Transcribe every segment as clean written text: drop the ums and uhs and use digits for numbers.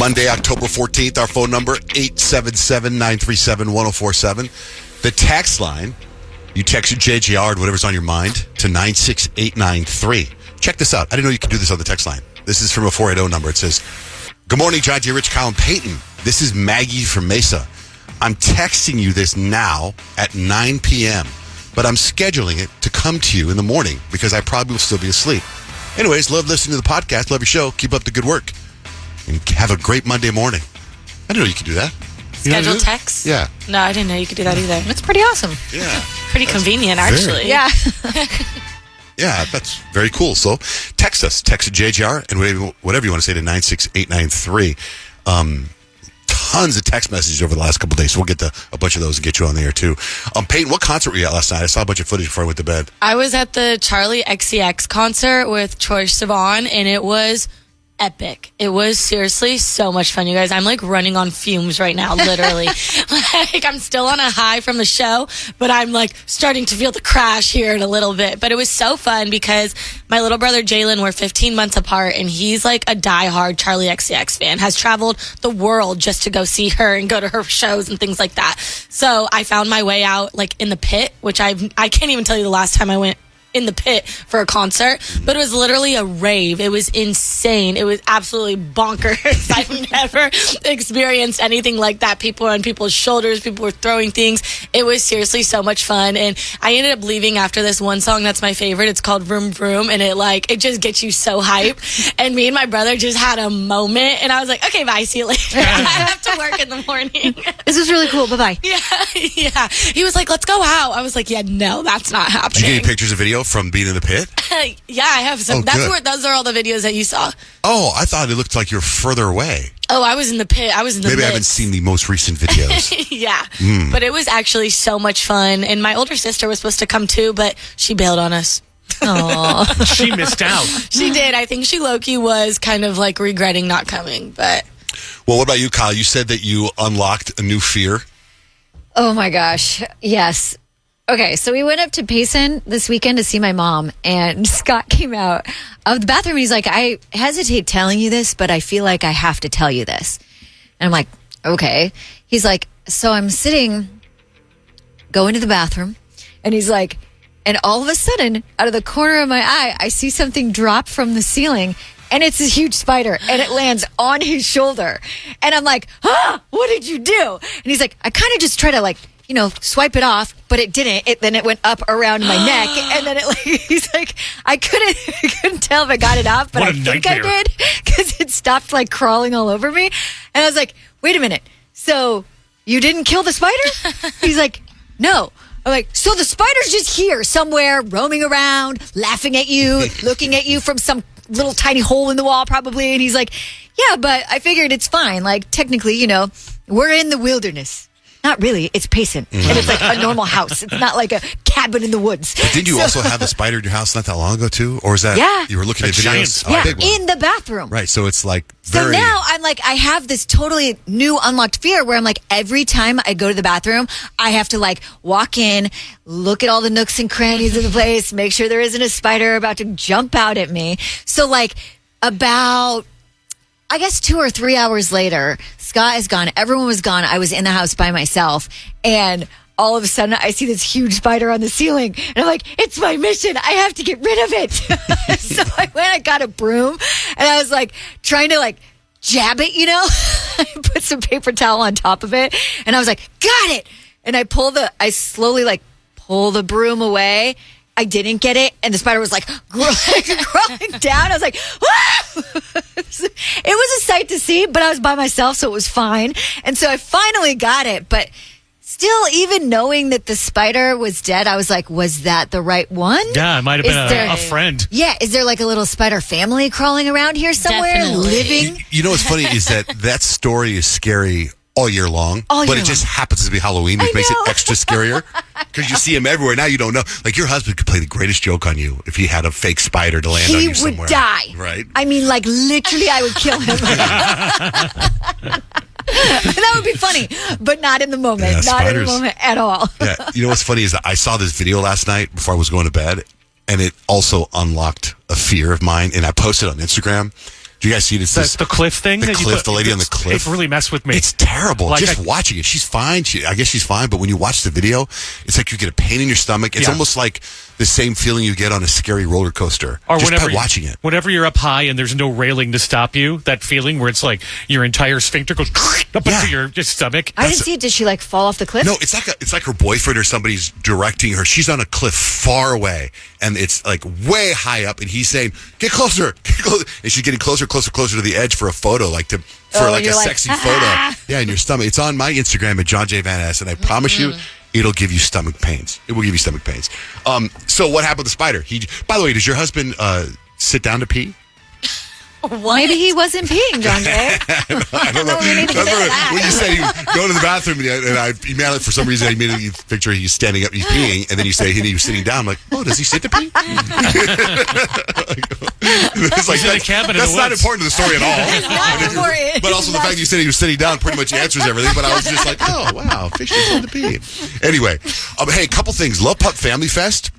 Monday, October 14th, our phone number, 877-937-1047. The text line, you text JJR, whatever's on your mind, to 96893. Check this out. I didn't know you could do this on the text line. This is from a 480 number. It says, "Good morning, JJ, Rich, Kyle, and Peyton. This is Maggie from Mesa. I'm texting you this now at 9 p.m., but I'm scheduling it to come to you in the morning because I probably will still be asleep. Anyways, love listening to the podcast. Love your show. Keep up the good work. And have a great Monday morning." I didn't know you could do that. Schedule text? Yeah. No, I didn't know you could do that either. It's pretty awesome. Yeah. Pretty convenient, actually. Yeah. Yeah, that's very cool. So text us. Text JJR and whatever you want to say to 96893. Tons of text messages over the last couple of days. So we'll get to a bunch of those and get you on the air too. Peyton, what concert were you at last night? I saw a bunch of footage before I went to bed. I was at the Charlie XCX concert with Troye Sivan, and it was epic. It was seriously so much fun, you guys. I'm like running on fumes right now, literally. Like I'm still on a high from the show, but I'm like starting to feel the crash here in a little bit. But it was so fun because my little brother Jalen, we're 15 months apart, and he's like a diehard Charlie XCX fan, has traveled the world just to go see her and go to her shows and things like that. So I found my way out like in the pit, which I can't even tell you the last time I went in the pit for a concert, but it was literally a rave. It was insane. It was absolutely bonkers. I've never experienced anything like that. People were on people's shoulders. People were throwing things. It was seriously so much fun. And I ended up leaving after this one song that's my favorite. It's called Vroom Vroom, and it just gets you so hype. And me and my brother just had a moment, and I was like, okay, bye, see you later. I have to work in the morning. This is really cool. Bye-bye. Yeah. He was like, let's go out. I was like, yeah, no, that's not happening. Did you get any pictures of video from being in the pit? Yeah, I have some. Oh, Those are all the videos that you saw. Oh, I thought it looked like you're further away. Oh, I was in the pit. I was in the Maybe midst. I haven't seen the most recent videos. Yeah. But it was actually so much fun. And my older sister was supposed to come too, but she bailed on us. Aww. She missed out. She did. I think she low-key was kind of like regretting not coming. But Well, what about you, Kyle? You said that you unlocked a new fear. Oh my gosh. Yes. Okay, so we went up to Payson this weekend to see my mom, and Scott came out of the bathroom. He's like, I hesitate telling you this, but I feel like I have to tell you this. And I'm like, okay. He's like, so I'm sitting, going to the bathroom, and he's like, and all of a sudden, out of the corner of my eye, I see something drop from the ceiling, and it's a huge spider, and it lands on his shoulder. And I'm like, what did you do? And he's like, I kind of just try to swipe it off, but it didn't. Then it went up around my neck, and then he's like, I couldn't tell if I got it off, but I think I did because it stopped like crawling all over me. And I was like, wait a minute. So you didn't kill the spider? He's like, no. I'm like, so the spider's just here somewhere, roaming around, laughing at you, looking at you from some little tiny hole in the wall probably. And he's like, yeah, but I figured it's fine. Like technically, we're in the wilderness. Not really. It's Payson. And it's like a normal house. It's not like a cabin in the woods. But didn't you also have a spider in your house not that long ago, too? Or is that you were looking at videos? Yeah, in the bathroom. Right. So it's like So now I'm like, I have this totally new unlocked fear where I'm like, every time I go to the bathroom, I have to like walk in, look at all the nooks and crannies of the place, make sure there isn't a spider about to jump out at me. So like about, I guess 2 or 3 hours later, Scott is gone. Everyone was gone. I was in the house by myself. And all of a sudden, I see this huge spider on the ceiling. And I'm like, it's my mission. I have to get rid of it. So I went, I got a broom. And I was like, trying to like jab it, I put some paper towel on top of it. And I was like, got it. And I slowly like pull the broom away. I didn't get it, and the spider was like crawling down. I was like, ah! It was a sight to see, but I was by myself, so it was fine. And so I finally got it, but still, even knowing that the spider was dead, I was like, was that the right one? Yeah, it might have been a friend. Yeah, is there like a little spider family crawling around here somewhere, living? You know what's funny is that story is scary all year long, but it just happens to be Halloween, which makes it extra scarier because you see him everywhere. Now you don't know. Like your husband could play the greatest joke on you if he had a fake spider to land on you somewhere. He would die. Right? I mean, like literally, I would kill him. That would be funny, but not in the moment. Yeah, not in the moment at all. Yeah. You know what's funny is that I saw this video last night before I was going to bed, and it also unlocked a fear of mine, and I posted on Instagram. Do you guys see this? The cliff thing? The lady on the cliff. It really messed with me. It's terrible. Like Just watching it. She's fine. I guess she's fine. But when you watch the video, it's like you get a pain in your stomach. It's almost like the same feeling you get on a scary roller coaster. Or just whenever by watching it. Whenever you're up high and there's no railing to stop you, that feeling where it's like your entire sphincter goes up into your stomach. I didn't see it. Did she like fall off the cliff? No, it's like her boyfriend or somebody's directing her. She's on a cliff far away, and it's like way high up, and he's saying, "Get closer, get closer," and she's getting closer to the edge for a photo, for a sexy photo. Yeah, in your stomach. It's on my Instagram at John J. Van Ness, and I promise you, it'll give you stomach pains. It will give you stomach pains. So what happened with the spider? By the way, does your husband sit down to pee? What? Maybe he wasn't peeing, John Jay. I don't know. When you said he was going to the bathroom, and I emailed it for some reason, I made a picture. He's standing up, he's peeing, and then you say he was sitting down. I'm like, oh, does he sit to pee? It's like, that's not important to the story at all. Not important. But also the fact you said he was sitting down pretty much answers everything. But I was just like, oh wow, fish sits on the pee. Anyway, hey, a couple things. Love Pup Family Fest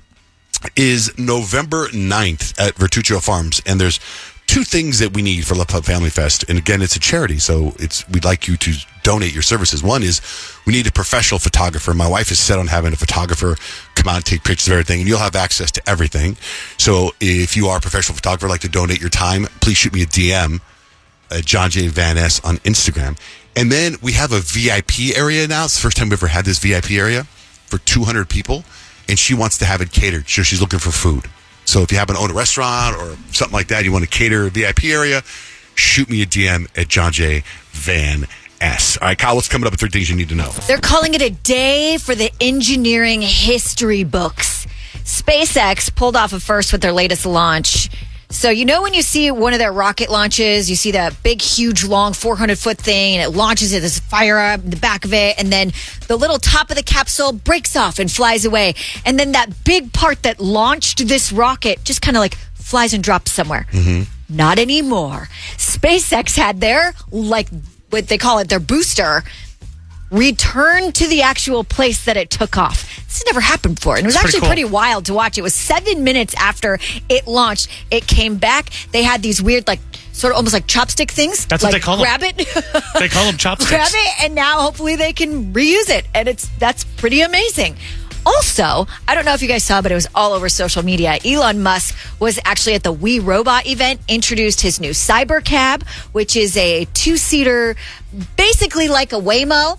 is November 9th at Vertuccio Farms, and there's two things that we need for Love Pup Family Fest. And again, it's a charity, so we'd like you to donate your services. One is we need a professional photographer. My wife is set on having a photographer come out and take pictures of everything, and you'll have access to everything. So if you are a professional photographer, like to donate your time, please shoot me a DM at John J. Van Ness on Instagram. And then we have a VIP area now. It's the first time we've ever had this VIP area for 200 people, and she wants to have it catered. So she's looking for food. So if you happen to own a restaurant or something like that, you want to cater a VIP area, shoot me a DM at John J. Van S. All right, Kyle, what's coming up with 3 things you need to know? They're calling it a day for the engineering history books. SpaceX pulled off a first with their latest launch. So when you see one of their rocket launches, you see that big, huge, long 400-foot thing, and it launches it, there's fire up in the back of it, and then the little top of the capsule breaks off and flies away. And then that big part that launched this rocket just kind of like flies and drops somewhere. Mm-hmm. Not anymore. SpaceX had their, what they call it, their booster, return to the actual place that it took off. This has never happened before. And it was actually pretty wild to watch. It was 7 minutes after it launched. It came back. They had these weird, sort of almost like chopstick things. That's what they call them. Grab it. They call them chopsticks. Grab it, and now hopefully they can reuse it. And that's pretty amazing. Also, I don't know if you guys saw, but it was all over social media. Elon Musk was actually at the We Robot event, introduced his new Cybercab, which is a 2-seater, basically like a Waymo,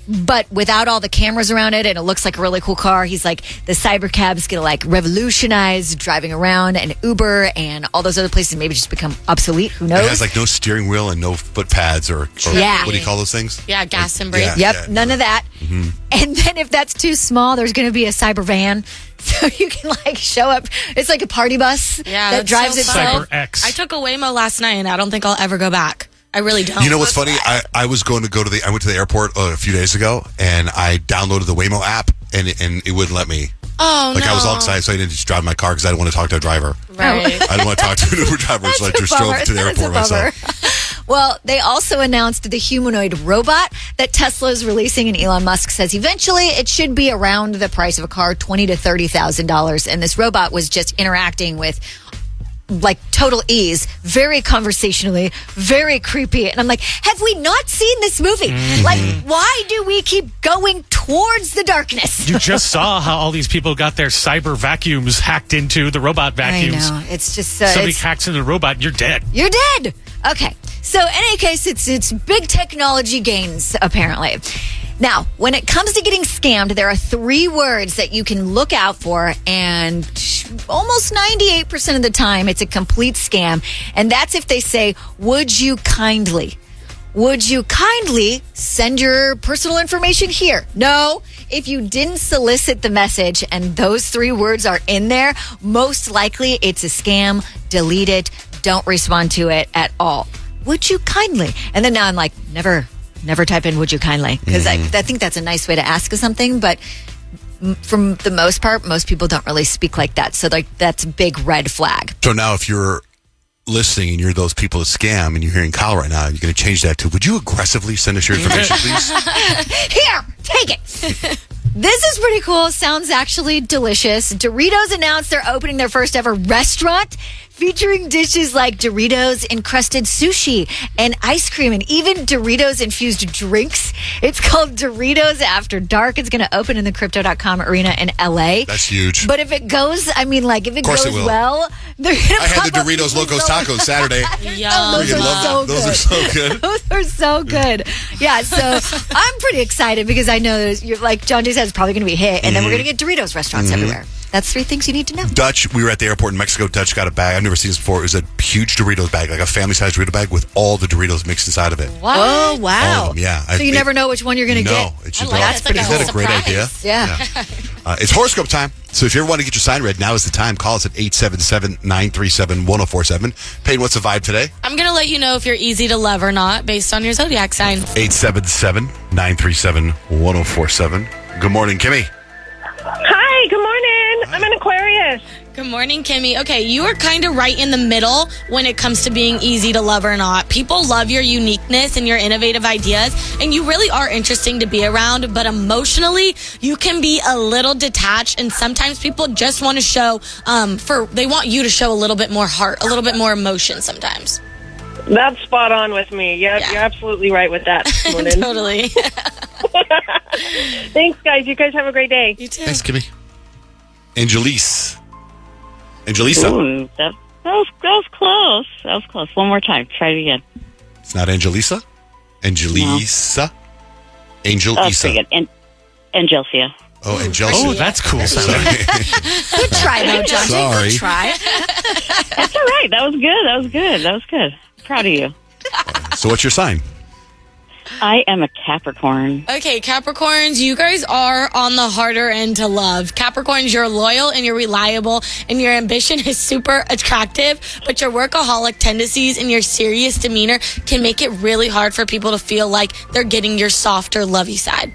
but without all the cameras around it, and it looks like a really cool car. He's like, the Cybercab is going to revolutionize driving around, and Uber and all those other places maybe just become obsolete. Who knows? It has no steering wheel and no foot pads or what do you call those things? Yeah, gas and brake. None of that. Mm-hmm. And then if that's too small, there's going to be a cyber van. So you can show up. It's like a party bus that drives itself. Cyber X. I took a Waymo last night, and I don't think I'll ever go back. I really don't. You know what's funny? I was going to I went to the airport a few days ago, and I downloaded the Waymo app, and it wouldn't let me. Oh, no. I was all excited, so I didn't just drive my car because I didn't want to talk to a driver. Right. I didn't want to talk to an Uber driver, so I just drove to the airport myself. Well, they also announced the humanoid robot that Tesla is releasing, and Elon Musk says eventually it should be around the price of a car, $20,000 to $30,000. And this robot was just interacting with total ease, very conversationally, very creepy. And I'm like, have we not seen this movie? Mm-hmm. Why do we keep going towards the darkness? You just saw how all these people got their cyber vacuums hacked into the robot vacuums. I know. It's just... somebody hacks into the robot, you're dead. You're dead! Okay. So, in any case, it's big technology gains, apparently. Now, when it comes to getting scammed, there are 3 words that you can look out for, and almost 98% of the time, it's a complete scam. And that's if they say, would you kindly? Would you kindly send your personal information here? No. If you didn't solicit the message and those 3 words are in there, most likely it's a scam. Delete it. Don't respond to it at all. Would you kindly? And then now I'm like, never type in would you kindly, because I think that's a nice way to ask something, but from the most part, most people don't really speak like that. So that's a big red flag. So now if you're listening and you're those people that scam and you're hearing Kyle right now, you're going to change that to, would you aggressively send us your information, please? Here, take it. This is pretty cool. Sounds actually delicious. Doritos announced they're opening their first ever restaurant featuring dishes like Doritos encrusted sushi and ice cream and even Doritos infused drinks. It's called Doritos After Dark. It's going to open in the Crypto.com arena in LA. That's huge. But if it goes, if it course goes it will. well, they're going to I had the Doritos Locos Tacos Saturday. Yum. Those are so Those good. are so good. Those are so good. Yeah, so I'm pretty excited because I know you're like John Jay said, it's probably going to be a hit, and then we're going to get Doritos restaurants everywhere. That's 3 things you need to know. Dutch, we were at the airport in Mexico. Dutch got a bag. I've never seen this before. It was a huge Doritos bag, like a family-sized Dorito bag with all the Doritos mixed inside of it. Oh, All wow. of them, yeah. So you never know which one you're going to get? No. It's just, like that. isn't that a great Surprise. idea? Yeah. It's horoscope time. So if you ever want to get your sign read, now is the time. Call us at 877-937-1047. Payne, what's the vibe today? I'm going to let you know if you're easy to love or not based on your zodiac sign. 877-937-1047. Good morning, Kimmy. Hi, good morning. I'm an Aquarius. Good morning, Kimmy. Okay, you are kind of right in the middle when it comes to being easy to love or not. People love your uniqueness and your innovative ideas, and you really are interesting to be around, but emotionally, you can be a little detached, and sometimes people just want to show, they want you to show a little bit more heart, a little bit more emotion sometimes. That's spot on with me. Yeah, Yeah. you're absolutely right with that this morning. Totally. Thanks, guys. You guys have a great day. You too. Thanks, Kimmy. Angelisa. Ooh, that was close. That was close. One more time. Try it again. It's not Angelisa? Angelisa? Angel That was Isa. pretty good. Angelcia. Oh, Angelisa. Oh, that's cool. Sorry. Good try, though, John Jay. Sorry. Good try. That's all right. That was good. Proud of you. So what's your sign? I am a Capricorn. Okay, Capricorns, you guys are on the harder end to love. Capricorns, you're loyal and you're reliable, and your ambition is super attractive, but your workaholic tendencies and your serious demeanor can make it really hard for people to feel like they're getting your softer, lovey side.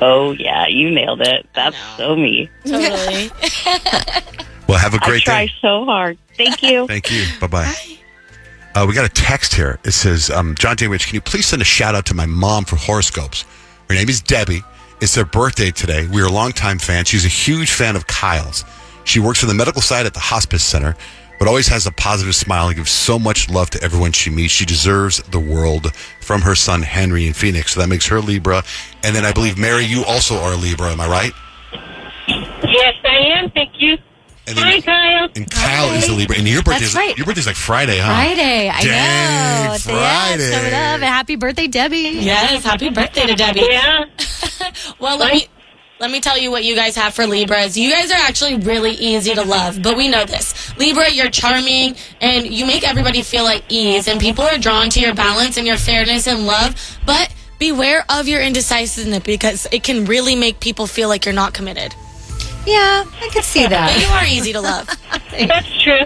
Oh, yeah. You nailed it. That's so me. Totally. Well, have a I great try day. so hard. Thank you. Thank you. Bye-bye. We got a text here. It says, John J. Rich, can you please send a shout out to my mom for horoscopes? Her name is Debbie. It's their birthday today. We are a longtime fans. She's a huge fan of Kyle's. She works on the medical side at the hospice center, but always has a positive smile and gives so much love to everyone she meets. She deserves the world from her son, Henry, in Phoenix. So that makes her Libra. And then I believe, Mary, you also are a Libra. Am I right? Yes, I am. Thank you. And then, Hi, Kyle. And Kyle is the Libra. And your birthday's, right. your birthday's like Friday, huh? Friday. I Dang, know. Friday. Yeah, coming up. Happy birthday, Debbie. Yes, happy birthday to Debbie. Yeah. Well, let me tell you what you guys have for Libras. You guys are actually really easy to love, but we know this. Libra, you're charming, and you make everybody feel at ease, and people are drawn to your balance and your fairness and love, but beware of your indecisiveness because it can really make people feel like you're not committed. Yeah, I could see But that. you are easy to love. That's true.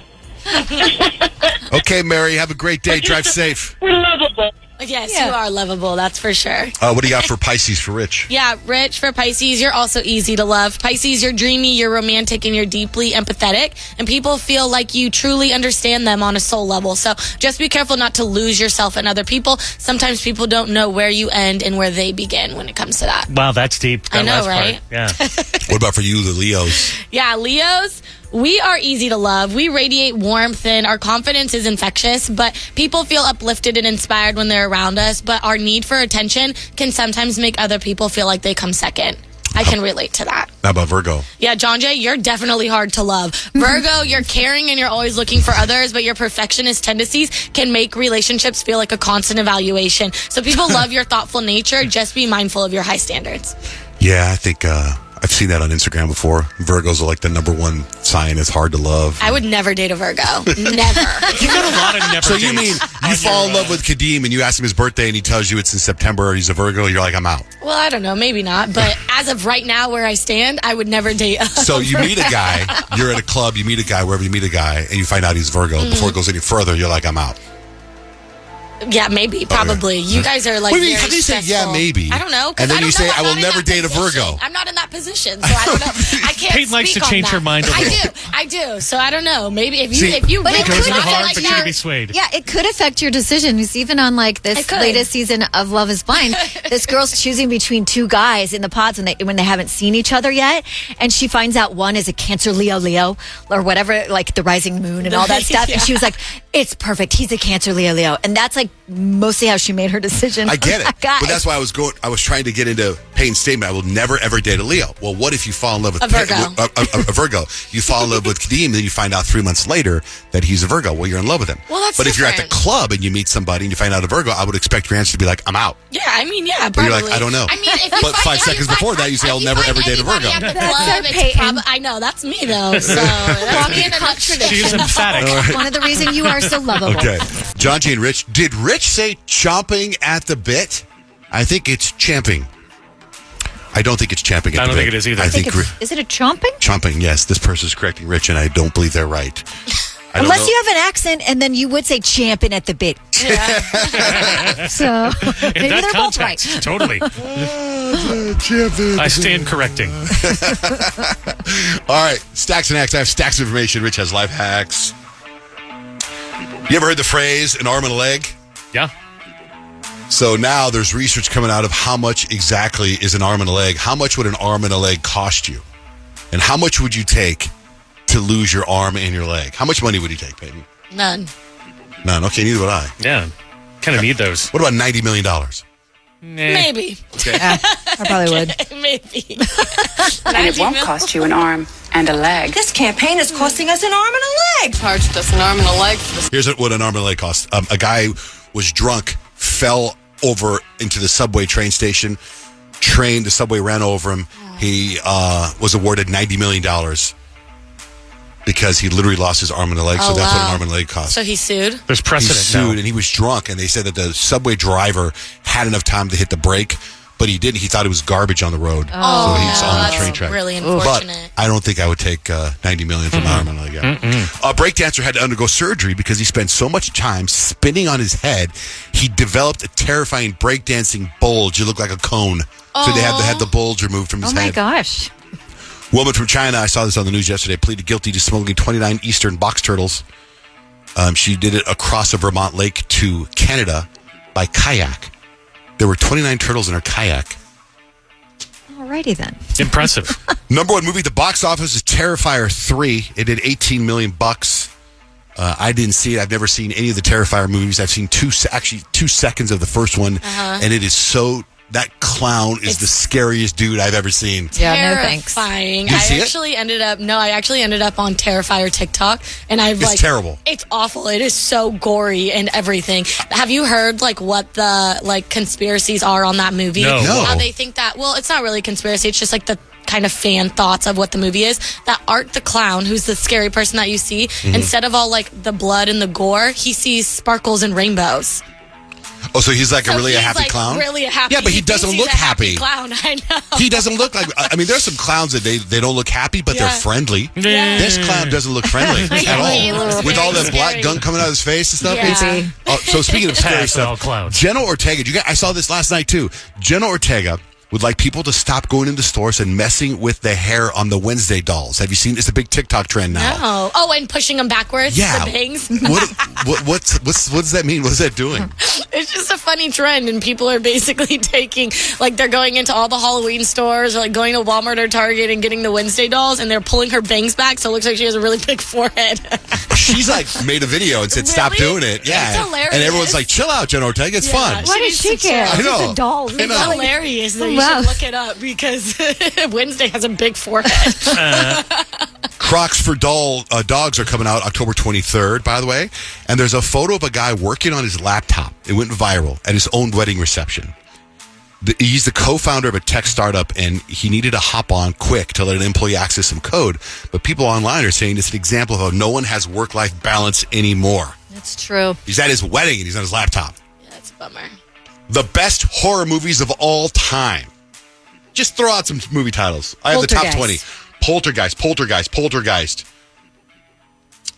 Okay, Mary, have a great day. Drive safe. We're lovable. Yes, Yeah. you are lovable, that's for sure. What do you got for Pisces for Rich? Yeah, Rich, for Pisces, you're also easy to love. Pisces, you're dreamy, you're romantic, and you're deeply empathetic. And people feel like you truly understand them on a soul level. So just be careful not to lose yourself in other people. Sometimes people don't know where you end and where they begin when it comes to that. Wow, that's deep. That I know, last part. right? Yeah. What about for you, the Leos? Yeah, Leos, we are easy to love. We radiate warmth and our confidence is infectious, but people feel uplifted and inspired when they're around us. But our need for attention can sometimes make other people feel like they come second. I can relate to that. How about Virgo? Yeah, John Jay, you're definitely hard to love. Virgo, you're caring and you're always looking for others, but your perfectionist tendencies can make relationships feel like a constant evaluation. So people love your thoughtful nature. Just be mindful of your high standards. Yeah, I think I've seen that on Instagram before. Virgos are like the number one sign that's hard to love. I would never date a Virgo. Never. You got a lot of never So you dates mean you on fall your, in love with Kadeem and you ask him his birthday and he tells you it's in September, he's a Virgo, you're like, I'm out. Well, I don't know. Maybe not. But as of right now where I stand, I would never date a So you meet a guy, you're at a club, you meet a guy, wherever you meet a guy, and you find out he's Virgo. Before it goes any further, you're like, I'm out. Yeah, maybe, probably. You guys are like. What do you mean? very How do you say, stressful. yeah, maybe? I don't know. And then you say, I will I'm not never in that date a position. Virgo. I'm not in that position, so I don't know. I can't. Peyton likes speak to on change that. her mind a little. I do. So I don't know. Maybe if you See, if you but really it goes could in the heart, affect but you can be swayed. Yeah, it could affect your decisions. Even on like It this could. latest season of Love Is Blind, this girl's choosing between two guys in the pods when they haven't seen each other yet, and she finds out one is a Cancer Leo or whatever, like the rising moon and all that stuff. Yeah. And she was like, "It's perfect. He's a Cancer Leo," and that's like mostly how she made her decision. I get it. Guy. But that's why I was trying to get into Payne's statement. I will never, ever date a Leo. Well, what if you fall in love with A Virgo. a Virgo? You fall in love with Kadeem, and then you find out 3 months later that he's a Virgo. Well, you're in love with him. Well, that's But if you're at the different. club and you meet somebody and you find out a Virgo, I would expect your answer to be like, I'm out. Yeah, I mean, yeah, But you're probably. like, I don't know. I mean, if you But find 5 seconds before that, you say, I'll never, ever date a Virgo. At the That's club, our it's Peyton. I know, that's me, though. So that's me in a contradiction. She is emphatic. One of the reasons you are so lovable. Okay. John G. and Rich. Did Rich say chomping at the bit? I think it's champing. I don't think it's champing at I the don't bit. think it is either. I I think think is it a chomping? chomping, yes. This person's correcting Rich, and I don't believe they're right. I don't Unless know. you have an accent, and then you would say champing at the bit. So In maybe that they're both right. context, totally. Champing. I stand correcting. All right, stacks and hacks. I have stacks of information. Rich has life hacks. You ever heard the phrase an arm and a leg? Yeah. So now there's research coming out of how much exactly is an arm and a leg. How much would an arm and a leg cost you? And how much would you take to lose your arm and your leg? How much money would you take, Peyton? None. None. Okay, neither would I. Yeah. Kind of need those. What about $90 million? Maybe. I probably would. Maybe. And it won't cost you an arm and a leg. This campaign is costing us an arm and a leg. Charged us an arm and a leg for this. Here's what an arm and a leg costs. A guy was drunk, fell over into the subway train station. The subway ran over him. He was awarded $90 million because he literally lost his arm and a leg. So Oh, that's what wow. an arm and a leg costs. So he sued? There's He precedent sued now. and he was drunk, and they said that the subway driver had enough time to hit the brake, but he didn't. He thought it was garbage on the road, so he's on the that's train track. really But unfortunate. I don't think I would take $90 million from an arm and a leg. A breakdancer had to undergo surgery because he spent so much time spinning on his head. He developed a terrifying breakdancing bulge. It looked like a cone, so they had the bulge removed from his Oh my head. gosh. Woman from China, I saw this on the news yesterday, pleaded guilty to smuggling 29 Eastern box turtles. She did it across a Vermont lake to Canada by kayak. There were 29 turtles in her kayak. Alrighty then. Impressive. Number one movie at the box office is Terrifier 3. It did $18 million. I didn't see it. I've never seen any of the Terrifier movies. I've seen 2 seconds of the first one, and it is so... That clown is the scariest dude I've ever seen. Yeah, no thanks. Terrifying. You see I it? actually ended up on Terrifier TikTok, and It's terrible. It's awful. It is so gory and everything. Have you heard what the conspiracies are on that movie? No. No. How they think that? Well, it's not really conspiracy. It's just like the kind of fan thoughts of what the movie is. That Art the clown, who's the scary person that you see, instead of all the blood and the gore, he sees sparkles and rainbows. Oh, so he's like So a really he's, happy clown? Really a happy. Yeah, but he thinks doesn't he's look a happy. happy. Clown, I know. He doesn't look like... I mean, there's some clowns that they don't look happy, but they're Yeah. friendly. Yeah. This clown doesn't look friendly at He all. looks With very all that black scary. gunk coming out of his face and stuff. Yeah. It's- Oh, so speaking of scary Pass all stuff, clowns. Jenna Ortega, I saw this last night too. Jenna Ortega would like people to stop going into stores and messing with the hair on the Wednesday dolls. Have you seen? It's a big TikTok trend now. No. Oh, and pushing them backwards. Yeah. The bangs. What does that mean? What is that doing? It's just a funny trend, and people are basically taking, they're going into all the Halloween stores, or going to Walmart or Target and getting the Wednesday dolls, and they're pulling her bangs back, so it looks like she has a really big forehead. She's made a video and said, "Stop Really? doing it." Yeah, It's hilarious. and everyone's like, "Chill out, Jenna Ortega. It's Yeah. fun." Why does she care? I know. It's a doll. I know. It's hilarious. Though. You Wow. should look it up because Wednesday has a big forehead. Crocs for dogs are coming out October 23rd, by the way. And there's a photo of a guy working on his laptop. It went viral at his own wedding reception. He's the co-founder of a tech startup, and he needed to hop on quick to let an employee access some code. But people online are saying it's an example of how no one has work-life balance anymore. That's true. He's at his wedding, and he's on his laptop. Yeah, that's a bummer. The best horror movies of all time. Just throw out some movie titles. I have the top 20. Poltergeist. Poltergeist.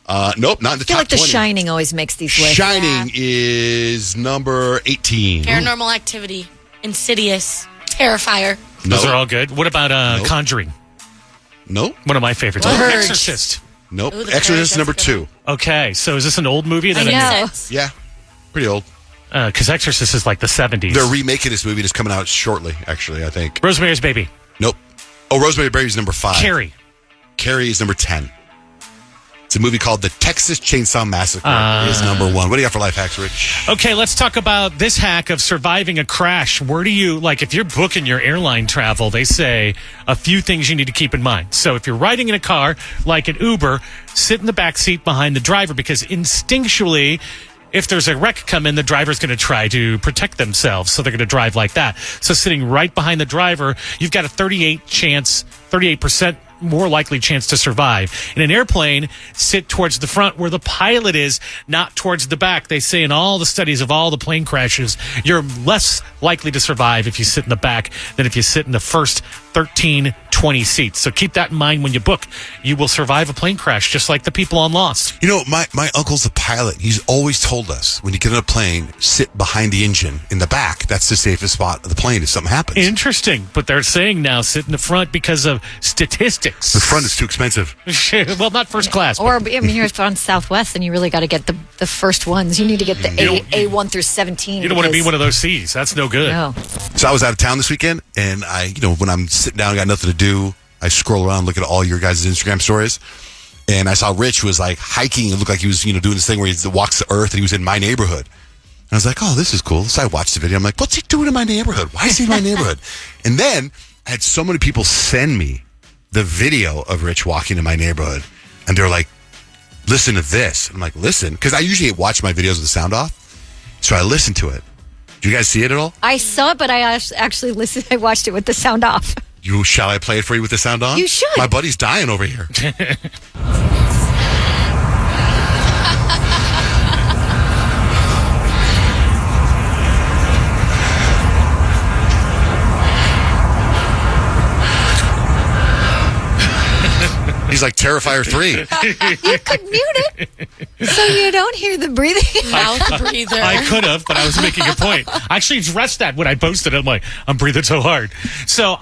Nope, not in the I feel top like The 20. Shining always makes these lists. Shining is number 18. Paranormal Activity, Insidious, Terrifier. No. Those are all good. What about Nope. Conjuring? Nope. One of my favorites. What? Purge. Exorcist. Nope. Ooh, The Exorcist Purge, is number that's a good 2. Okay, so is this an old movie? I That know. Yeah, pretty old. Because Exorcist is like the 70s. They're remaking this movie and it's coming out shortly, actually, I think. Rosemary's Baby. Nope. Oh, Rosemary Baby's number 5. Carrie. Carrie is number 10. It's a movie called The Texas Chainsaw Massacre is number 1. What do you got for life hacks, Rich? Okay, let's talk about this hack of surviving a crash. Where do you, like, if you're booking your airline travel, they say a few things you need to keep in mind. So if you're riding in a car, like an Uber, sit in the back seat behind the driver because instinctually, if there's a wreck come in, the driver's going to try to protect themselves. So they're going to drive like that. So sitting right behind the driver, you've got a 38% more likely chance to survive. In an airplane, sit towards the front where the pilot is, not towards the back. They say in all the studies of all the plane crashes, you're less likely to survive if you sit in the back than if you sit in the first 13, 20 seats. So keep that in mind when you book. You will survive a plane crash, just like the people on Lost. You know, my uncle's a pilot. He's always told us when you get on a plane, sit behind the engine in the back. That's the safest spot of the plane if something happens. Interesting. But they're saying now sit in the front because of statistics. The front is too expensive. Well, not first class. Or, I mean, you're on Southwest, and you really got to get the first ones. You need to get the A1 through 17. You don't want to be one of those C's. That's no good. No. So I was out of town this weekend, and when I'm sitting down, got nothing to do, I scroll around, look at all your guys' Instagram stories, and I saw Rich was like hiking. It looked like he was, doing this thing where he walks the earth, and he was in my neighborhood. And I was like, oh, this is cool. So I watched the video. I'm like, what's he doing in my neighborhood? Why is he in my neighborhood? And then I had so many people send me the video of Rich walking in my neighborhood, and they're like, listen to this. I'm like, listen, because I usually watch my videos with the sound off, so I listened to it. Do you guys see it at all? I saw it, but I actually listened. I watched it with the sound off. Shall I play it for you with the sound on? You should. My buddy's dying over here. He's like Terrifier 3. You could mute it so you don't hear the breathing. Mouth breather. I could have, but I was making a point. I actually addressed that when I posted it. I'm like, I'm breathing so hard. So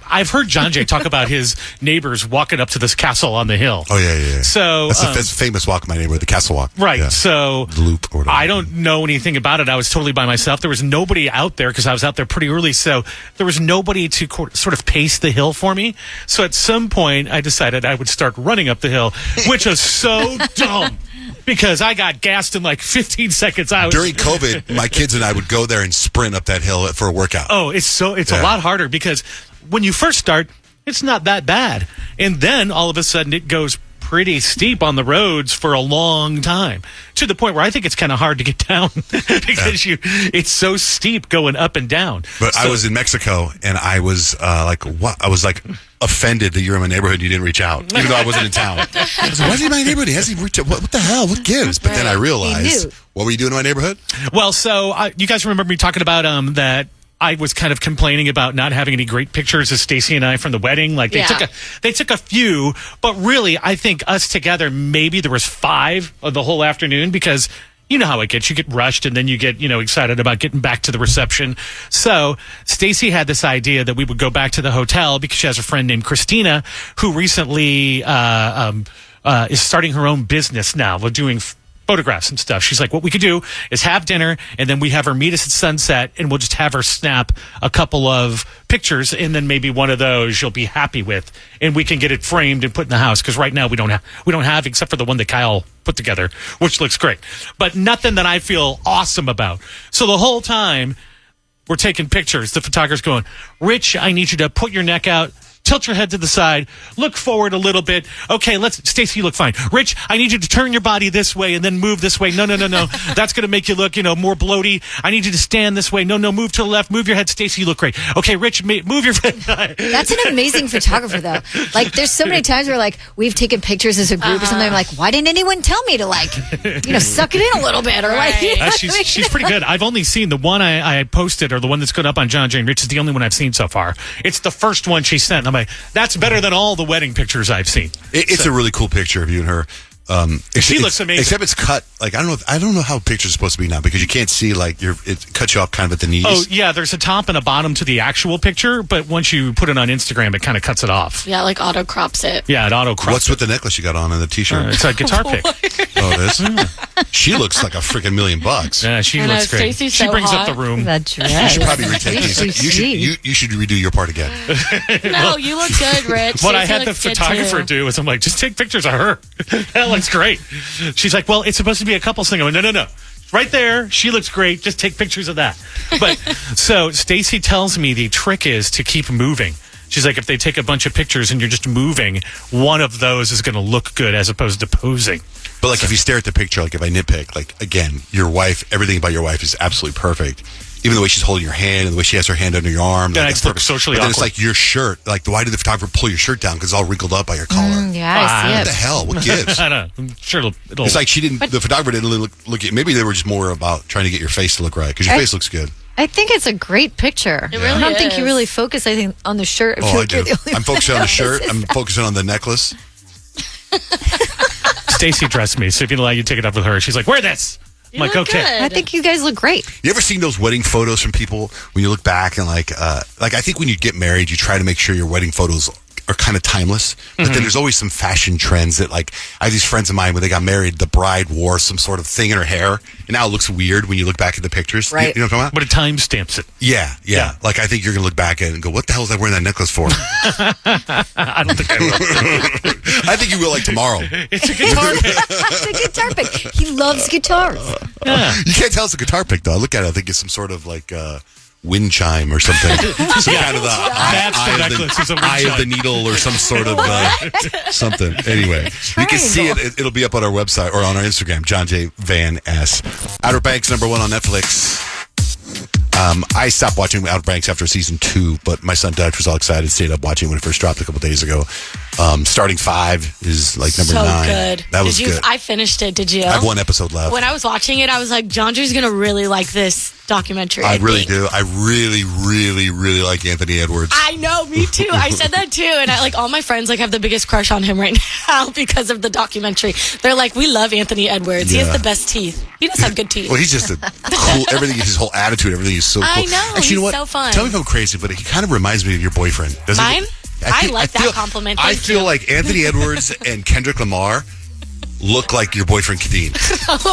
I've heard John Jay talk about his neighbors walking up to this castle on the hill. Oh, yeah. So that's a famous walk in my neighborhood, the Castle Walk. Right. Yeah. So The Loop or whatever. I don't know anything about it. I was totally by myself. There was nobody out there because I was out there pretty early. So there was nobody to sort of pace the hill for me. So at some point, I decided I would start running up the hill, which was so dumb because I got gassed in like 15 seconds. During COVID, my kids and I would go there and sprint up that hill for a workout. Oh, it's a lot harder because when you first start, it's not that bad. And then all of a sudden it goes pretty steep on the roads for a long time to the point where I think it's kind of hard to get down because it's so steep going up and down. But I was in Mexico and I was what? I was like offended that you're in my neighborhood and you didn't reach out, even though I wasn't in town. I was like, why is he in my neighborhood? He hasn't reached out. What the hell? What gives? But then I realized, what were you doing in my neighborhood? Well, so you guys remember me talking about that I was kind of complaining about not having any great pictures of Stacy and I from the wedding. Like they took a few, but really I think us together, maybe there was 5 of the whole afternoon because you know how it gets. You get rushed and then you get, excited about getting back to the reception. So Stacy had this idea that we would go back to the hotel because she has a friend named Christina who recently is starting her own business now. We're doing photographs and stuff. She's like, what we could do is have dinner and then we have her meet us at sunset and we'll just have her snap a couple of pictures and then maybe one of those you'll be happy with and we can get it framed and put in the house because right now we don't have except for the one that Kyle put together, which looks great, but nothing that I feel awesome about. So the whole time we're taking pictures, the photographer's going, Rich, I need you to put your neck out, tilt your head to the side, look forward a little bit. Okay, Stacy, you look fine. Rich, I need you to turn your body this way and then move this way. No. That's going to make you look, more bloaty. I need you to stand this way. No, move to the left. Move your head. Stacy, you look great. Okay, Rich, move your head. That's an amazing photographer, though. Like, there's so many times where, like, we've taken pictures as a group or something. I'm like, why didn't anyone tell me to, like, suck it in a little bit? Or, like, she's pretty good. I've only seen the one I posted or the one that's going up on John Jane Rich is the only one I've seen so far. It's the first one she sent. I'm like, that's better than all the wedding pictures I've seen. It's a really cool picture of you and her. She looks amazing. Except it's cut. Like I don't know how pictures are supposed to be now because you can't see it cuts you off kind of at the knees. Oh yeah, there's a top and a bottom to the actual picture, but once you put it on Instagram, it kind of cuts it off. Yeah, like auto crops it. Yeah, it auto crops. What's with the necklace you got on and the t-shirt? It's a guitar pick. Oh, it is. She looks like a freaking $1,000,000. Yeah, she looks great. Stacey's She so brings hot. up the room. That dress. You should probably retake these. You should redo your part again. No, you look good, Rich. What I Stacey had the looks good, photographer too. do is I'm like, just take pictures of her. That looks great. She's like, well, it's supposed to be a couples thing. I went, no. Right there, she looks great. Just take pictures of that. But so Stacey tells me the trick is to keep moving. She's like, if they take a bunch of pictures and you're just moving, one of those is going to look good as opposed to posing. But like if you stare at the picture, like if I nitpick, like again, your wife, everything about your wife is absolutely perfect. Even the way she's holding your hand and the way she has her hand under your arm. Yeah, like, it's look socially but then awkward. it's like your shirt. Like, why did the photographer pull your shirt down? Because it's all wrinkled up by your collar. Yeah, I see What it. the hell? What gives? I don't know. I'm sure it'll It's like she didn't. The photographer didn't look at. Maybe they were just more about trying to get your face to look right because your face looks good. I think it's a great picture. It really I don't think you is. really focus, I think, on the shirt. Oh, I do. I'm focusing on the shirt. I'm focusing on the necklace. Stacey dressed me, so if you allow you to take it up with her, she's like, wear this. I'm like, look okay. good. I think you guys look great. You ever seen those wedding photos from people when you look back and like I think when you get married, you try to make sure your wedding photos are kind of timeless. But then there's always some fashion trends that like I have these friends of mine when they got married, the bride wore some sort of thing in her hair, and now it looks weird when you look back at the pictures. Right. You know what I'm talking But it time stamps it. about? Yeah. Like I think you're gonna look back at it and go, "What the hell was I wearing that necklace for?" I don't think I will. I think you will like tomorrow. It's a guitar pick. It's a guitar pick. He loves guitars. Yeah. You can't tell it's a guitar pick though. I look at it, I think it's some sort of like wind chime or something. Some kind of the eye of the needle or some sort of something. Anyway, you can see it. It'll be up on our website or on our Instagram, John J. Van S. Outer Banks #1 on Netflix. I stopped watching Outer Banks after season 2, but my son Dutch was all excited, stayed up watching when it first dropped a couple days ago. Starting 5 is like number 9. Good. That was good. I finished it. Did you? I have 1 episode left. When I was watching it, I was like, John Drew's going to really like this documentary. I really think. do. I really, really, really like Anthony Edwards. I know, me too. I said that too. And I like all my friends like have the biggest crush on him right now because of the documentary. They're like, we love Anthony Edwards. He has the best teeth. He does have good teeth. Well, he's just a cool, everything, his whole attitude, everything is so cool. I know, Actually, he's you know what? so fun. Tell me if I'm crazy, but he kind of reminds me of your boyfriend. Doesn't Mine? He? I like that compliment. I Thank feel you. like Anthony Edwards and Kendrick Lamar look like your boyfriend Kadeem.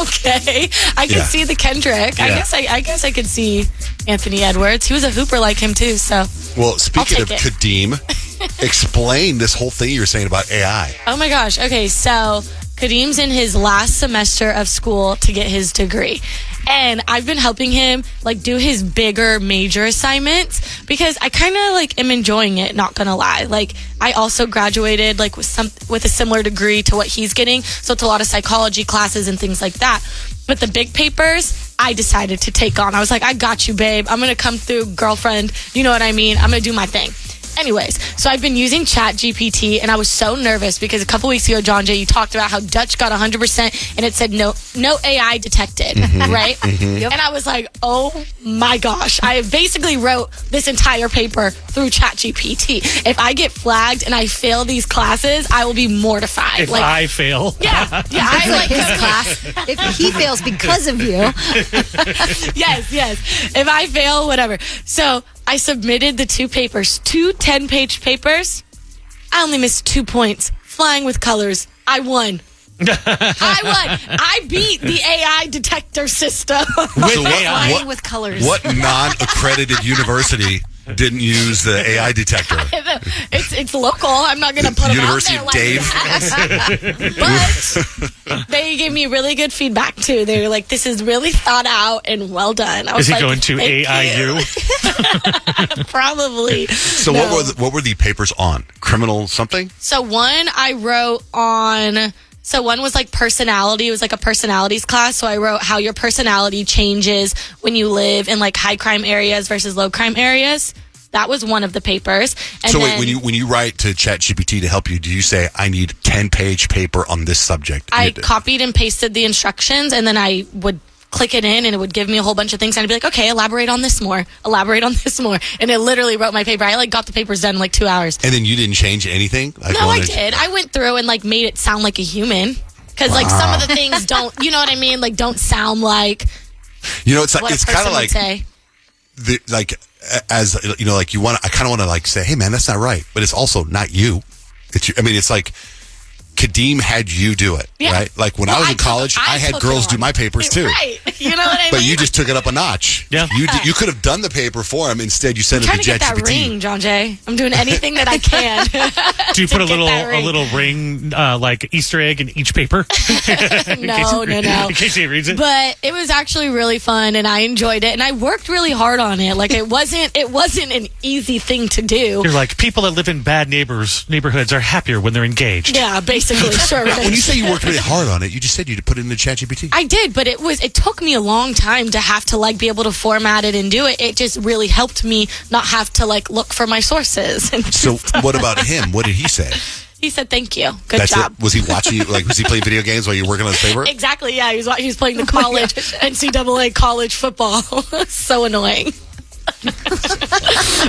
Okay. I can see the Kendrick. Yeah. I guess I could see Anthony Edwards. He was a hooper like him too, so. Well, speaking of take it. Kadeem, explain this whole thing you were saying about AI. Oh my gosh. Okay, so Kadeem's in his last semester of school to get his degree. And I've been helping him like do his bigger major assignments because I kind of like am enjoying it, not gonna lie. Like I also graduated like with a similar degree to what he's getting. So it's a lot of psychology classes and things like that. But the big papers, I decided to take on. I was like, I got you, babe. I'm gonna come through, girlfriend. You know what I mean? I'm gonna do my thing. Anyways, so I've been using Chat GPT, and I was so nervous because a couple weeks ago, John Jay, you talked about how Dutch got 100%, and it said no AI detected, right? Yep. And I was like, oh my gosh. I basically wrote this entire paper through Chat GPT. If I get flagged and I fail these classes, I will be mortified. If I fail. Yeah, I like His class. If he fails because of you. yes. If I fail, whatever. So I submitted the 2 papers, 2 10-page papers. I only missed 2 points. Flying with colors. I won. I beat the AI detector system. So Flying with colors. What non-accredited university didn't use the AI detector? It's local. I'm not going to put them University out of there Dave. like that. But they gave me really good feedback too. They were like, "This is really thought out and well done." I was Is he like, going to "Thank AIU? you." Probably. So No. what were the papers on? Criminal something? So one I wrote on. So one was like personality. It was like a personalities class. So I wrote how your personality changes when you live in like high crime areas versus low crime areas. That was one of the papers. And So then wait, when you write to ChatGPT to help you, do you say, I need 10-page paper on this subject? I copied and pasted the instructions, and then I would click it in, and it would give me a whole bunch of things. And I'd be like, okay, elaborate on this more. And it literally wrote my paper. I like got the papers done in like 2 hours. And then you didn't change anything? Like, No, I did. I went through and like made it sound like a human. Because like some of the things don't, you know what I mean? Like don't sound like It's like what it's a person kind of would like say. as like you want. I kind of want to like say, hey man, that's not right, but it's also not you. It's like Kadeem had you do it, right? Like when I was in college, I had girls do my papers too. Right. You know what I mean? But you just took it up a notch. Yeah. You could have done the paper for him. Instead, you sent it trying to to get that ChatGPT. ring, John Jay. I'm doing anything that I can. Do you put a get that little ring like Easter egg in each paper? No. In case he reads it. But it was actually really fun, and I enjoyed it, and I worked really hard on it. Like it wasn't an easy thing to do. You're like, people that live in bad neighborhoods are happier when they're engaged. Yeah, basically, sure. When you say you worked really hard on it, you just said you'd put it into ChatGPT. I did, but it took me a long time to have to like be able to format it and do it. It just really helped me not have to like look for my sources. And So what about him? What did he say? he said, "Thank you, good That's job." it? Was he watching you? Like, was he playing video games while you were working on his paper? Exactly. Yeah, he was playing the college NCAA college football. So annoying.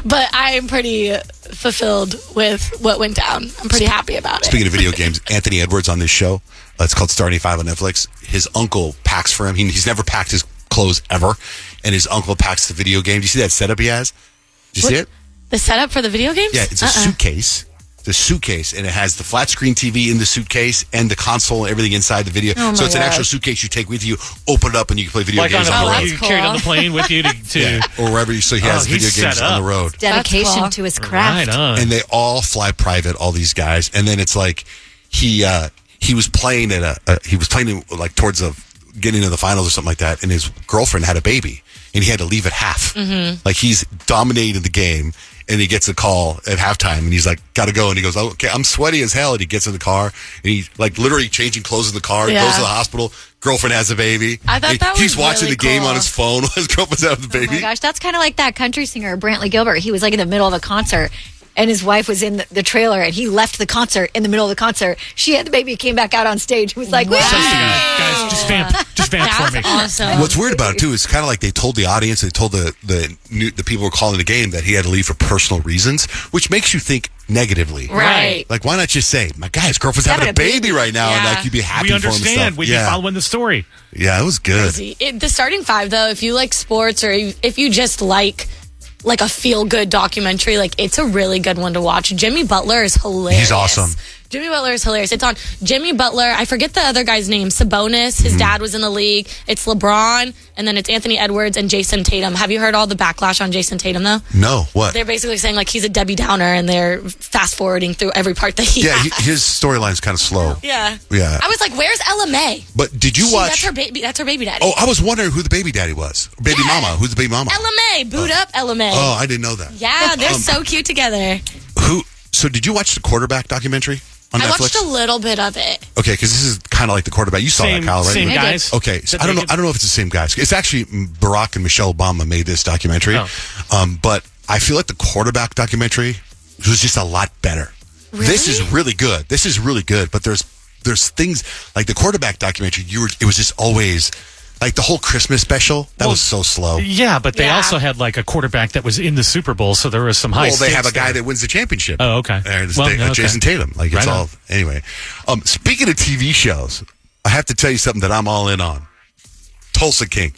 But I am pretty fulfilled with what went down. I'm pretty happy about it. Speaking of video games, Anthony Edwards on this show, it's called Starting Five on Netflix. His uncle packs for him. He's never packed his clothes ever, and his uncle packs the video game. Do you see that setup he has? Do you see it? The setup for the video games? Yeah, it's a suitcase. The suitcase, and it has the flat screen TV in the suitcase and the console and everything inside the video. So it's an actual suitcase you take with you, open it up, and you can play video games on the road. You carry it on the plane with you to Yeah, or wherever. So he has video games on the road. Dedication cool. to his craft. Right on. And they all fly private, all these guys. And then it's like he was playing like towards getting into the finals or something like that, and his girlfriend had a baby, and he had to leave at half. Mm-hmm. Like he's dominating the game, and he gets a call at halftime, and he's like, "Gotta go." And he goes, "Okay, I'm sweaty as hell." And he gets in the car, and he's like literally changing clothes in the car. Yeah. Goes to the hospital. Girlfriend has a baby. I thought that was he's watching really the game cool. on his phone while his girlfriend's having the Oh baby. my gosh, that's kind of like that country singer Brantley Gilbert. He was like in the middle of a concert, and his wife was in the trailer, and he left the concert in the middle of the concort. She had the baby, came back out on stage. He was like, Guys, just vamp for me. Awesome. What's weird about it too is kind of like they told the audience, they told the people who were calling the game that he had to leave for personal reasons, which makes you think negatively. Right. Like, why not just say, "My guy, his girlfriend's having a baby right now," and Yeah. like you'd be happy We for him and understand. stuff. We'd be following the story. Yeah, it was good. The starting five, though, if you like sports or if you just like a feel-good documentary, like it's a really good one to watch. Jimmy Butler is hilarious. He's awesome. Jimmy Butler is hilarious. It's on Jimmy Butler. I forget the other guy's name. Sabonis. His dad was in the league. It's LeBron, and then it's Anthony Edwards and Jason Tatum. Have you heard all the backlash on Jason Tatum, though? No, what? They're basically saying like he's a Debbie Downer, and they're fast-forwarding through every part that he has. His storyline's kind of slow. Yeah. Yeah. I was like, where's Ella May? But did you watch? That's her baby daddy. Oh, I was wondering who the baby daddy was. Baby mama. Who's the baby mama? Ella May. Boot up Ella May. Oh, I didn't know that. Yeah, they're so cute together. So did you watch the quarterback documentary on I Netflix? watched a little bit of it. Okay, because this is kind of like the quarterback. You saw that, Kyle, right? Same guys. Okay, so I don't know if it's the same guys. It's actually Barack and Michelle Obama made this documentary, but I feel like the quarterback documentary was just a lot better. Really? This is really good. But there's things like the quarterback documentary. It was just always like the whole Christmas special. That was so slow. Yeah, but they also had like a quarterback that was in the Super Bowl, so there was some high. Well, they have a stakes guy there. that wins the championship. Oh, okay. Jason Tatum. Like it's Right on. all anyway. Speaking of TV shows, I have to tell you something that I'm all in on. Tulsa King.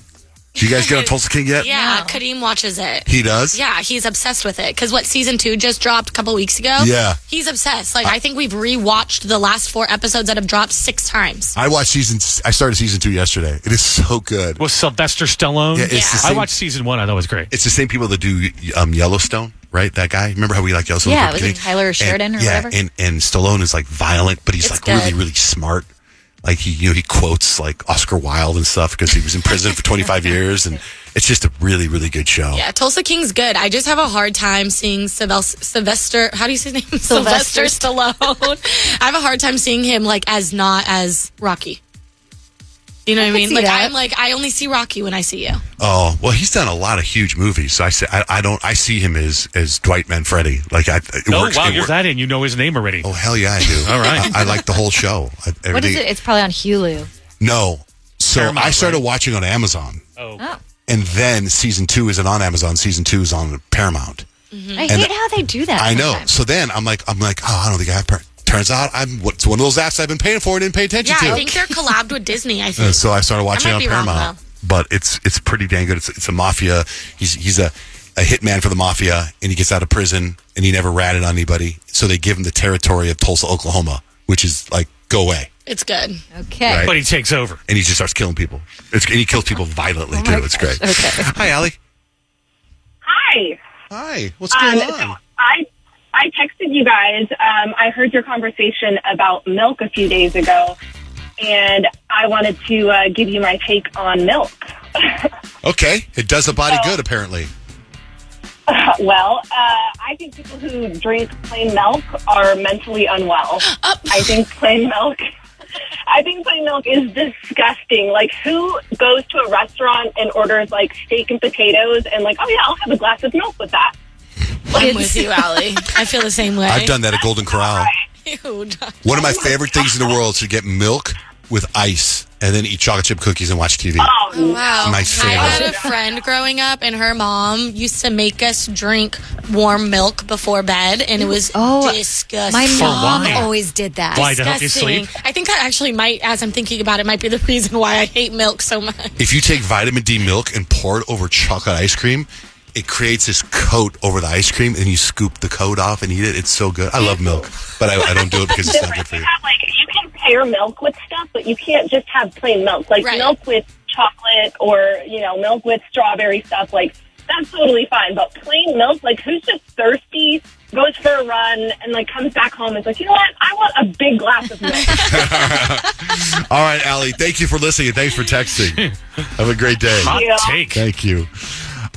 Did you guys get on Tulsa King yet? Yeah, Kadeem watches it. He does? Yeah, he's obsessed with it. Because season 2 just dropped a couple weeks ago? Yeah. He's obsessed. Like, I think we've rewatched the last 4 episodes that have dropped 6 times. I started season 2 yesterday. It is so good. With Sylvester Stallone. Yeah, it's the same- I watched season 1. I thought it was great. It's the same people that do Yellowstone, right? That guy. Remember how we like Yellowstone? Yeah, was it Tyler Sheridan or whatever? And Stallone is like violent, but he's It's like good. really, really smart. Like he quotes like Oscar Wilde and stuff because he was in prison for 25 years, and it's just a really, really good show. Yeah, Tulsa King's good. I just have a hard time seeing Sylvester. How do you say his name? Sylvester Stallone. I have a hard time seeing him not as Rocky. You know what I mean? Like that. I'm like I only see Rocky when I see you. Oh well, he's done a lot of huge movies. So I see him as Dwight Manfredi. Like You're that in. You know his name already. Oh hell yeah, I do. All right. I like the whole show. What is it? It's probably on Hulu. No. So Paramount, I started right? watching on Amazon. Oh. And then season 2 isn't on Amazon. Season 2 is on Paramount. I hate how they do that. I know. sometimes. So then I'm like, oh, I don't think I have turns out it's one of those apps I've been paying for and didn't pay attention to. I think they're collabed with Disney, I think. So I started watching it on Paramount. But it's pretty dang good. It's a mafia. He's a hitman for the mafia, and he gets out of prison, and he never ratted on anybody. So they give him the territory of Tulsa, Oklahoma, which is like, go away. It's good. Okay. Right? But he takes over. And he just starts killing people. And he kills people violently, too. It's great. Okay. Hi, Allie. Hi. Hi. What's going on? So I texted you guys. I heard your conversation about milk a few days ago, and I wanted to give you my take on milk. Okay. It does the body good, apparently. Well, I think people who drink plain milk are mentally unwell. I think plain milk is disgusting. Like, who goes to a restaurant and orders, like, steak and potatoes and, like, oh, yeah, I'll have a glass of milk with that? I'm with you, Allie. I feel the same way. I've done that at Golden Corral. Ew, One of my favorite things in the world is to get milk with ice and then eat chocolate chip cookies and watch TV. Oh, wow. My I favorite. had a friend growing up, and her mom used to make us drink warm milk before bed, and it was disgusting. My mom why? always did that. Why, to help you Disgusting. sleep? I think that actually might, as I'm thinking about it, might be the reason why I hate milk so much. If you take vitamin D milk and pour it over chocolate ice cream, it creates this coat over the ice cream, and you scoop the coat off and eat it. It's so good. I love milk, but I don't do it because it's not good for you. You can pair milk with stuff, but you can't just have plain milk. Like, milk with chocolate or, milk with strawberry stuff, like, that's totally fine. But plain milk, like, who's just thirsty, goes for a run, and, like, comes back home and is like, you know what? I want a big glass of milk. All right, Allie, thank you for listening and thanks for texting. Have a great day. Hot take. Thank you.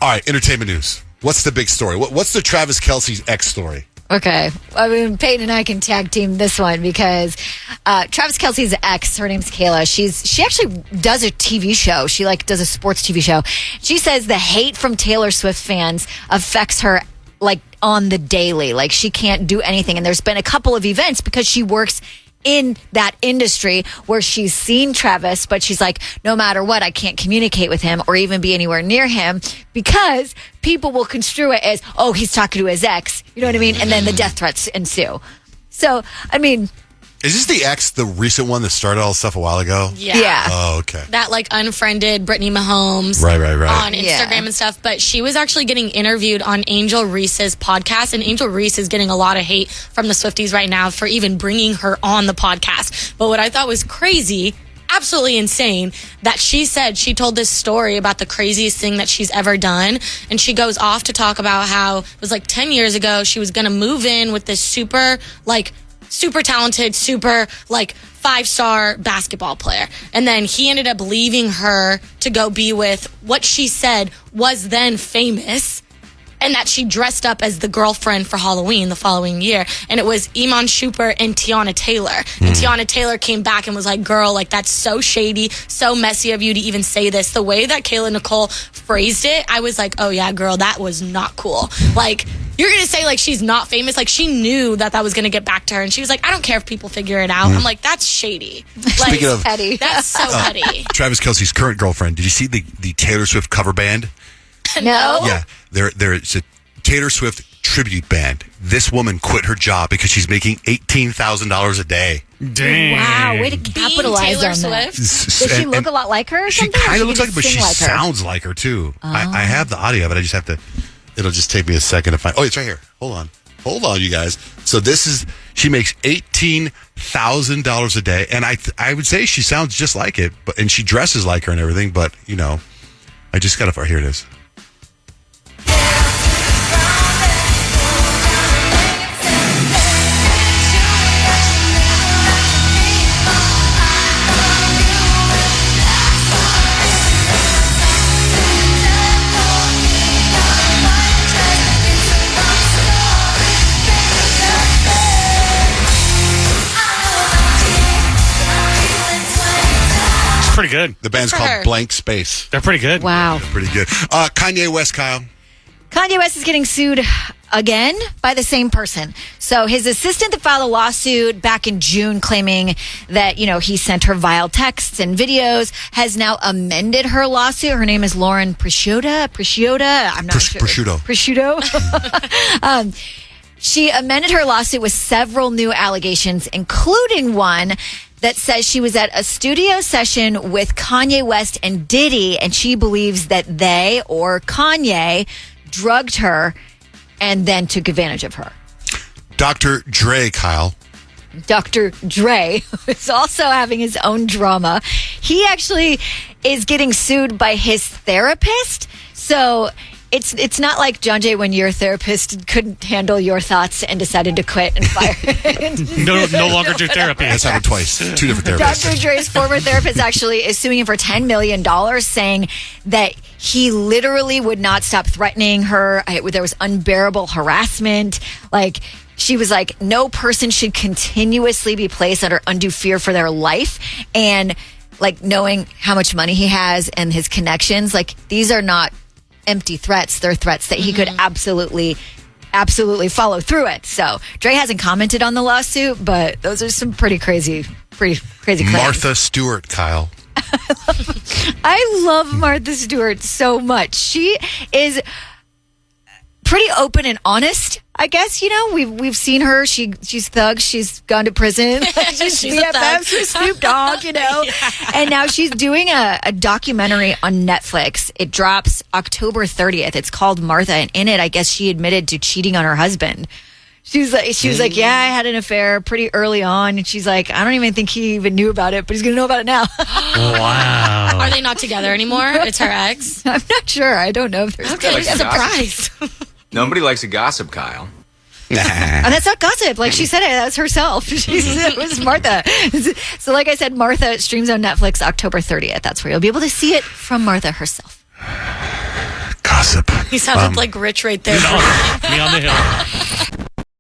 All right, entertainment news. What's the big story? What's the Travis Kelce's ex story? Okay. I mean, Peyton and I can tag team this one because Travis Kelce's ex, her name's Kayla. She actually does a TV show. She does a sports TV show. She says the hate from Taylor Swift fans affects her on the daily. Like, she can't do anything. And there's been a couple of events because she works in that industry where she's seen Travis, but she's like, no matter what, I can't communicate with him or even be anywhere near him because people will construe it as, oh, he's talking to his ex. You know what I mean? And then the death threats ensue. So, I mean... Is this the ex, the recent one that started all this stuff a while ago? Yeah. Oh, okay. That unfriended Brittany Mahomes right. on Instagram and stuff. But she was actually getting interviewed on Angel Reese's podcast. And Angel Reese is getting a lot of hate from the Swifties right now for even bringing her on the podcast. But what I thought was crazy, absolutely insane, that she told this story about the craziest thing that she's ever done. And she goes off to talk about how it was 10 years ago, she was going to move in with this super talented, super 5-star basketball player. And then he ended up leaving her to go be with what she said was then famous, and that she dressed up as the girlfriend for Halloween the following year. And it was Iman Shumpert and Tiana Taylor. And Tiana Taylor came back and was like, girl, that's so shady, so messy of you to even say this. The way that Kayla Nicole phrased it, I was like, oh yeah, girl, that was not cool. You're going to say she's not famous. She knew that was going to get back to her. And she was like, I don't care if people figure it out. I'm like, that's shady. Speaking of petty. That's so petty. Travis Kelce's current girlfriend, did you see the Taylor Swift cover band? No. Yeah, there's a Taylor Swift tribute band. This woman quit her job because she's making $18,000 a day. Dang. Wow, way to capitalize Taylor on that. Swift? Does she look a lot like her or She something? kind Or of looks like her, but she sing her? sounds like her too. I have the audio, but I just have to. It'll just take me a second to find. Oh, it's right here. Hold on, you guys. So she makes $18,000 a day, and I would say she sounds just like it, and she dresses like her and everything. But I just got to. Here it is. Pretty good. The band's called Blank Space. They're pretty good. Wow. They're pretty good. Kanye West, Kyle. Kanye West is getting sued again by the same person. So his assistant that filed a lawsuit back in June claiming that, he sent her vile texts and videos has now amended her lawsuit. Her name is Lauren Prosciutto. I'm not sure. Prosciutto. She amended her lawsuit with several new allegations, including one that says she was at a studio session with Kanye West and Diddy, and she believes that they, or Kanye, drugged her and then took advantage of her. Dr. Dre, Kyle. Dr. Dre is also having his own drama. He actually is getting sued by his therapist. So it's not like, John Jay, when your therapist couldn't handle your thoughts and decided to quit and fire. no longer do therapy. That's happened twice. 2 different therapists. Dr. Dre's former therapist actually is suing him for $10 million, saying that he literally would not stop threatening her. There was unbearable harassment. Like, she was like, no person should continuously be placed under undue fear for their life. And like, knowing how much money he has and his connections, like, these are not empty threats. They're threats that he could absolutely follow through it. So Dre hasn't commented on the lawsuit, but those are some pretty crazy claims. Martha Stewart, Kyle. I love Martha Stewart so much. She is pretty open and honest, I guess. You know, we've seen her. She's thugs. She's gone to prison. She's BFFs with Snoop Dogg, you know. Yeah. And now she's doing a documentary on Netflix. It drops October 30th. It's called Martha, and in it, I guess she admitted to cheating on her husband. She was like, yeah, I had an affair pretty early on. And she's like, I don't even think he even knew about it, but he's going to know about it now. Wow. Are they not together anymore? It's her ex? I'm not sure. I don't know if they're okay, surprise. Nobody likes to gossip, Kyle. And that's not gossip. Like she said it, that's herself. It was Martha. So like I said, Martha streams on Netflix October 30th. That's where you'll be able to see it from Martha herself. Gossip. He sounded like Rich right there. Me on the hill.